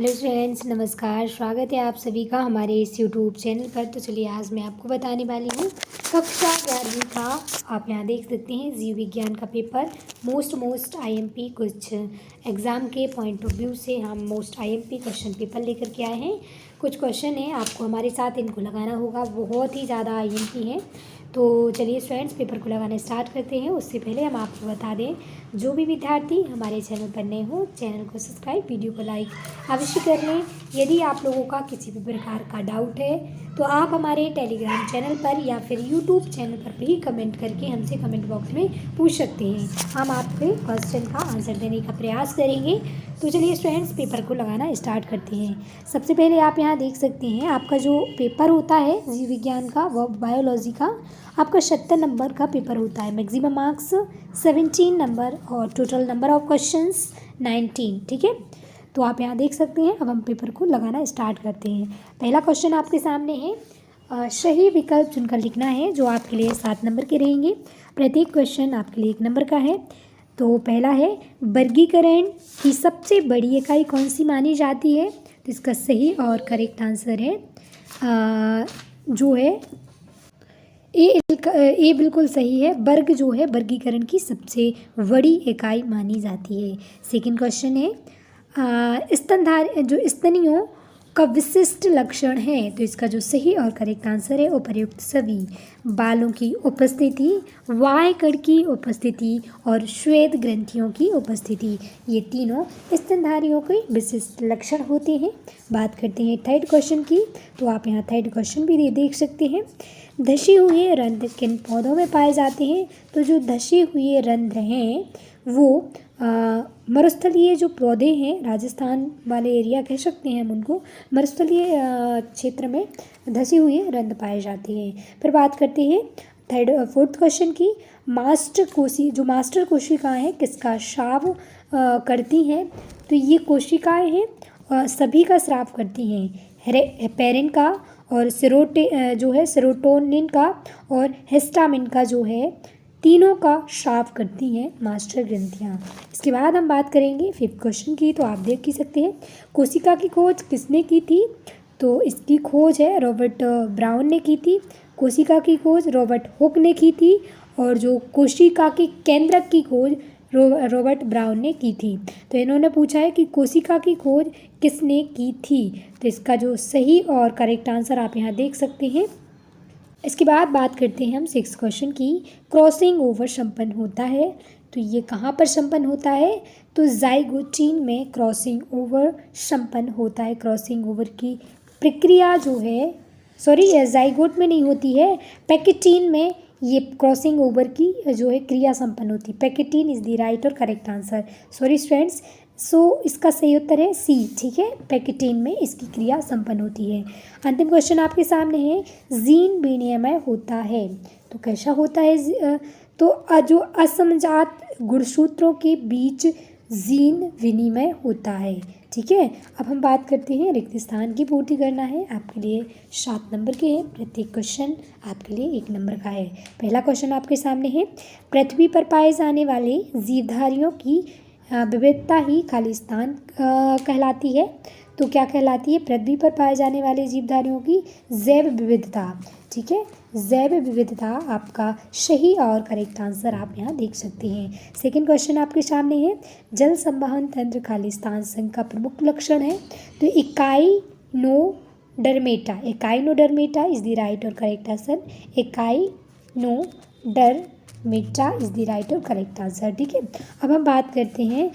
Hello friends, नमस्कार। स्वागत है आप सभी का हमारे इस यूट्यूब चैनल पर। तो चलिए आज मैं आपको बताने वाली हूँ कक्षा 11वीं का। आप यहाँ देख सकते हैं जीव विज्ञान का पेपर मोस्ट आईएमपी। कुछ एग्ज़ाम के पॉइंट ऑफ व्यू से हम मोस्ट आईएमपी क्वेश्चन पेपर लेकर के आए हैं। कुछ क्वेश्चन हैं, आपको हमारे साथ इनको लगाना होगा, बहुत ही ज़्यादा आईएमपी हैं। तो चलिए फ्रेंड्स, पेपर को लगाना स्टार्ट करते हैं। उससे पहले हम आपको बता दें, जो भी विद्यार्थी हमारे चैनल पर नए हो, चैनल को सब्सक्राइब, वीडियो को लाइक अवश्य कर लें। यदि आप लोगों का किसी भी प्रकार का डाउट है तो आप हमारे टेलीग्राम चैनल पर या फिर यूट्यूब चैनल पर भी कमेंट करके हमसे कमेंट बॉक्स में पूछ सकते हैं। हम आपके क्वेश्चन का आंसर देने का प्रयास करेंगे। तो चलिए फ्रेंड्स, पेपर को लगाना स्टार्ट करते हैं। सबसे पहले आप यहाँ देख सकते हैं, आपका जो पेपर होता है जीव विज्ञान का, वो बायोलॉजी का आपका 70 नंबर का पेपर होता है। मैक्सिमम मार्क्स 17 नंबर और टोटल नंबर ऑफ क्वेश्चंस 19। ठीक है, तो आप यहाँ देख सकते हैं। अब हम पेपर को लगाना स्टार्ट करते हैं। पहला क्वेश्चन आपके सामने है, सही विकल्प चुनकर लिखना है, जो आपके लिए 7 नंबर के रहेंगे। प्रत्येक क्वेश्चन आपके लिए 1 नंबर का है। तो पहला है, वर्गीकरण की सबसे बड़ी इकाई कौन सी मानी जाती है? तो इसका सही और करेक्ट आंसर है जो है ए बिल्कुल सही है। वर्ग जो है वर्गीकरण की सबसे बड़ी इकाई मानी जाती है। सेकंड क्वेश्चन है, स्तनधारी जो स्तनियों का विशिष्ट लक्षण है। तो इसका जो सही और करेक्ट आंसर है, उपर्युक्त सभी बालों की उपस्थिति, वाय कण की उपस्थिति और श्वेत ग्रंथियों की उपस्थिति, ये तीनों स्तनधारियों के विशिष्ट लक्षण होते हैं। बात करते हैं थर्ड क्वेश्चन की। तो आप यहाँ थर्ड क्वेश्चन भी देख सकते हैं। धसे हुए रंध्र किन पौधों में पाए जाते हैं? तो जो धसे हुए रंध्र हैं वो मरुस्थलीय जो पौधे हैं, राजस्थान वाले एरिया कह सकते हैं हम उनको, मरुस्थलीय क्षेत्र में धसे हुए रंध्र पाए जाते हैं। फिर बात करते हैं फोर्थ क्वेश्चन की। जो मास्टर कोशिकाएं हैं किसका स्राव करती हैं? तो ये कोशिकाएं हैं सभी का स्राव करती हैं, हेपेरिन का और सेरोटोनिन का और हिस्टामिन का जो है, तीनों का स्राव करती हैं मास्टर ग्रंथियाँ। इसके बाद हम बात करेंगे फिफ्थ क्वेश्चन की। तो आप देख ही सकते हैं, कोशिका की खोज किसने की थी? तो इसकी खोज है रॉबर्ट ब्राउन ने की थी। कोशिका की खोज रॉबर्ट हुक ने की थी और जो कोशिका के केंद्रक की खोज रॉबर्ट ब्राउन ने की थी। तो इन्होंने पूछा है कि कोशिका की खोज किसने की थी? तो इसका जो सही और करेक्ट आंसर आप यहाँ देख सकते हैं। इसके बाद बात करते हैं हम सिक्स क्वेश्चन की। क्रॉसिंग ओवर संपन्न होता है, तो ये कहाँ पर संपन्न होता है? तो जाइगोटीन में क्रॉसिंग ओवर संपन्न होता है। क्रॉसिंग ओवर की प्रक्रिया जो है, जाइगोट में नहीं होती है, पैकेटीन में ये क्रॉसिंग ओवर की जो है क्रिया संपन्न होती है। पैकेटीन इज द राइट और करेक्ट आंसर। सॉरी स्टूडेंट्स, इसका सही उत्तर है सी। ठीक है, पैकेटीन में इसकी क्रिया संपन्न होती है। अंतिम क्वेश्चन आपके सामने है, जीन विनिमय होता है, तो कैसा होता है? तो जो असमजात गुणसूत्रों के बीच जीन विनिमय होता है। ठीक है, अब हम बात करते हैं रिक्त स्थान की पूर्ति करना है। आपके लिए 7 नंबर के हैं। प्रत्येक क्वेश्चन आपके लिए 1 नंबर का है। पहला क्वेश्चन आपके सामने है, पृथ्वी पर पाए जाने वाले जीवधारियों की विविधता ही खालिस्तान कहलाती है। तो क्या कहलाती है? पृथ्वी पर पाए जाने वाले जीवधारियों की जैव विविधता। ठीक है, जैव विविधता आपका सही और करेक्ट आंसर आप यहाँ देख सकते हैं। सेकंड क्वेश्चन आपके सामने है, जल संवहन तंत्र खालिस्तान संघ का प्रमुख लक्षण है। तो इकाइनोडर्मेटा इज द राइट और correct answer. Echinodermata is the right और करेक्ट आंसर। ठीक है, अब हम बात करते हैं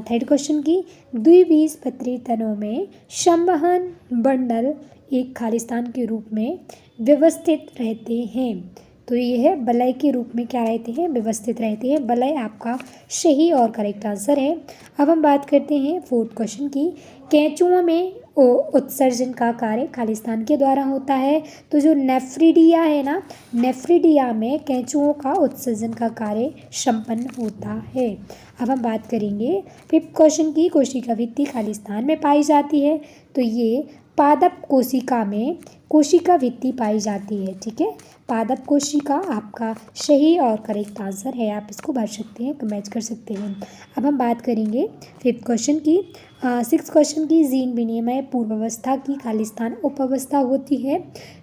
थर्ड क्वेश्चन की। द्विबीजपत्री तनों में संवहन बंडल एक खालिस्तान के रूप में व्यवस्थित रहते हैं। तो ये है बलय के रूप में क्या रहते हैं? व्यवस्थित रहते हैं। बलय आपका सही और करेक्ट आंसर है। अब हम बात करते हैं फोर्थ क्वेश्चन की। केंचुओं में उत्सर्जन का कार्य खालिस्तान के द्वारा होता है। तो जो नेफ्रिडिया है ना, नेफ्रिडिया में केंचुओं का उत्सर्जन का कार्य संपन्न होता है। अब हम बात करेंगे फिफ्थ क्वेश्चन की। कोशिका भित्ति खालिस्तान में पाई जाती है। तो ये पादप कोशिका में कोशिका भित्ति पाई जाती है। ठीक है, पादप कोशिका आपका सही और करेक्ट आंसर है। आप इसको भर सकते हैं, मैच कर सकते हैं। अब हम बात करेंगे फिफ्थ क्वेश्चन की। सिक्स क्वेश्चन की जीन विनिमय पूर्वावस्था की खालिस्तान उपावस्था होती है।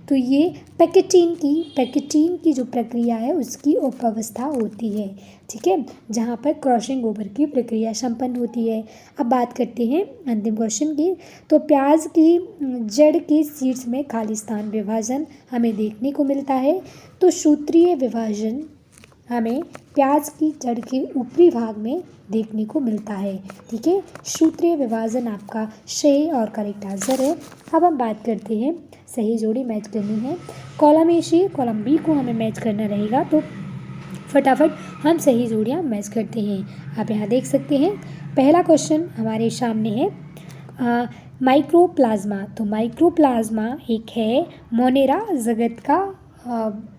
तो ये पैकेटीन की जो प्रक्रिया है उसकी उपावस्था होती है, ठीक है, जहाँ पर क्रॉसिंग ओवर की प्रक्रिया संपन्न होती है। अब बात करते हैं अंतिम क्वेश्चन की। तो प्याज की जड़ के शीर्ष में खालिस्तान विभाजन हमें देखने को मिलता है। तो सूत्रीय विभाजन हमें प्याज की जड़ के ऊपरी भाग में देखने को मिलता है, ठीक है। सूत्रीय विभाजन आपका सही और करेक्ट आंसर है। अब हम बात करते हैं सही जोड़ी मैच करनी है। कॉलम ए से कॉलम बी को हमें मैच करना रहेगा, तो फटाफट हम सही जोड़ियाँ मैच करते हैं। आप यहाँ देख सकते हैं पहला क्वेश्चन हमारे सामने है माइक्रोप्लाज्मा। तो माइक्रोप्लाज्मा एक है मोनेरा जगत का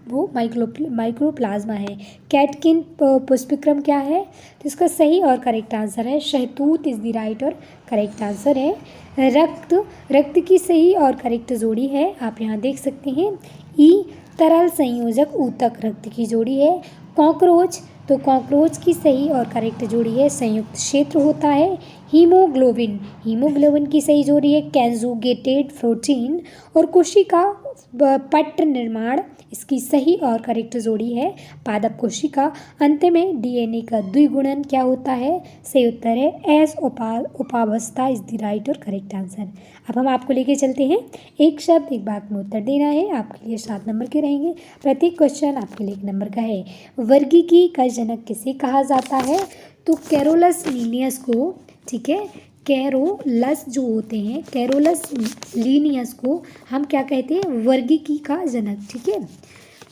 वो माइक्रोप्लाज्मा है। कैटकिन पुष्पक्रम क्या है? तो इसका सही और करेक्ट आंसर है शहतूत इज द राइट और करेक्ट आंसर है। रक्त की सही और करेक्ट जोड़ी है, आप यहाँ देख सकते हैं ई तरल संयोजक ऊतक रक्त की जोड़ी है। कॉकरोच, तो कॉकरोच की सही और करेक्ट जोड़ी है संयुक्त क्षेत्र होता है। हीमोग्लोबिन की सही जोड़ी है कंजुगेटेड प्रोटीन। और कोशिका पट्ट निर्माण इसकी सही और करेक्ट जोड़ी है पादप कोशिका। अंत में डीएनए का द्विगुणन क्या होता है? सही उत्तर है एस उपावस्था इज द राइट और करेक्ट आंसर। अब हम आपको लेके चलते हैं एक शब्द एक बात में उत्तर देना है। आपके लिए 7 नंबर के रहेंगे, प्रत्येक क्वेश्चन आपके लिए 1 नंबर का है। वर्गीकी का जनक किसे कहा जाता है? तो कैरोलस लीनियस को, ठीक है, कैरोलस जो होते हैं कैरोलस लीनियस को हम क्या कहते हैं? वर्गीकी का जनक, ठीक है,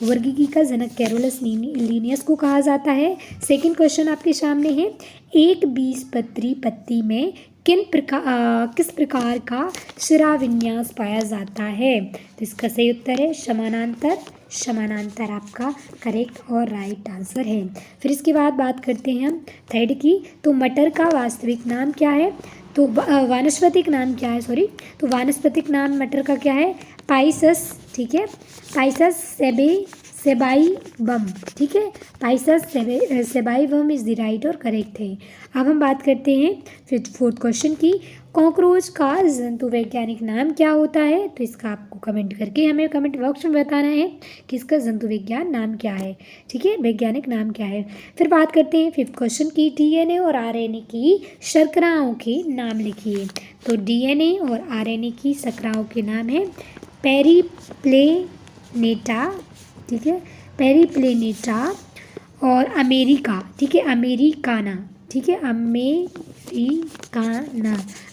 वर्गीकी का जनक कैरोलस लीनियस को कहा जाता है। सेकंड क्वेश्चन आपके सामने है एक बीजपत्री पत्ती में किस प्रकार का शिराविन्यास पाया जाता है? तो इसका सही उत्तर है समानांतर आपका करेक्ट और राइट आंसर है। फिर इसके बाद बात करते हैं हम थर्ड की। तो मटर का वास्तविक नाम क्या है? तो वानस्पतिक नाम क्या है? तो वानस्पतिक नाम मटर का क्या है? पाइसस, ठीक है, पाइसस सेबाइवम, ठीक है, पाइसस सेबाइवम इज द राइट और करेक्ट है। अब हम बात करते हैं फिर फोर्थ क्वेश्चन की। कॉकरोच का जंतु वैज्ञानिक नाम क्या होता है? तो इसका आपको कमेंट करके हमें कमेंट बॉक्स में बताना है कि इसका जंतु विज्ञान नाम क्या है, ठीक है, वैज्ञानिक नाम क्या है। फिर बात करते हैं फिफ्थ क्वेश्चन की। डीएनए और आरएनए की शर्कराओं के नाम लिखिए। तो डीएनए और आरएनए की शर्कराओं के नाम है पेरिप्लेनेटा, ठीक है, पेरिप्लेनेटा और अमेरिका, ठीक है, अमेरिकाना, ठीक है, अमेरिकाना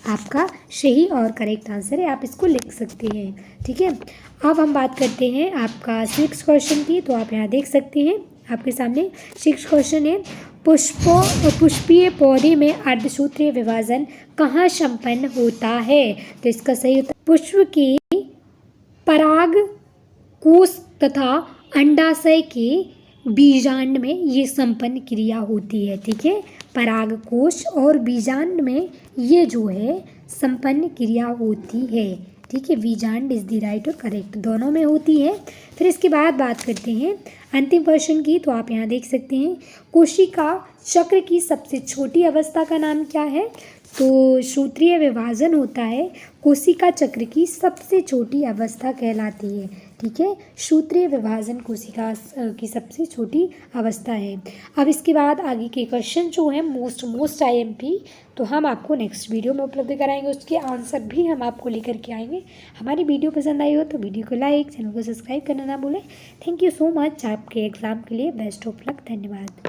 आपका सही और करेक्ट आंसर है, आप इसको लिख सकते हैं, ठीक है। अब हम बात करते हैं आपका सिक्स क्वेश्चन की। तो आप यहाँ देख सकते हैं आपके सामने सिक्स क्वेश्चन है पुष्पीय पौधे में अर्धसूत्रीय विभाजन कहाँ संपन्न होता है? तो इसका सही उत्तर पुष्प के पराग कोश तथा अंडाशय के बीजांड में ये संपन्न क्रिया होती है, ठीक है, परागकोश और बीजांड में ये जो है संपन्न क्रिया होती है, ठीक है, बीजांड इज द राइट और करेक्ट दोनों में होती है। फिर इसके बाद बात करते हैं अंतिम क्वेश्चन की। तो आप यहाँ देख सकते हैं कोशिका चक्र की सबसे छोटी अवस्था का नाम क्या है? तो सूत्रीय विभाजन होता है कोशिका चक्र की सबसे छोटी अवस्था कहलाती है, ठीक है, सूत्रीय विभाजन कोशिका की सबसे छोटी अवस्था है। अब इसके बाद आगे के क्वेश्चन जो है मोस्ट आईएमपी, तो हम आपको नेक्स्ट वीडियो में उपलब्ध कराएंगे, उसके आंसर भी हम आपको लेकर के आएंगे। हमारी वीडियो पसंद आई हो तो वीडियो को लाइक, चैनल को सब्सक्राइब करना ना भूलें। Thank you so much. आपके एग्ज़ाम के लिए बेस्ट ऑफ लक। धन्यवाद।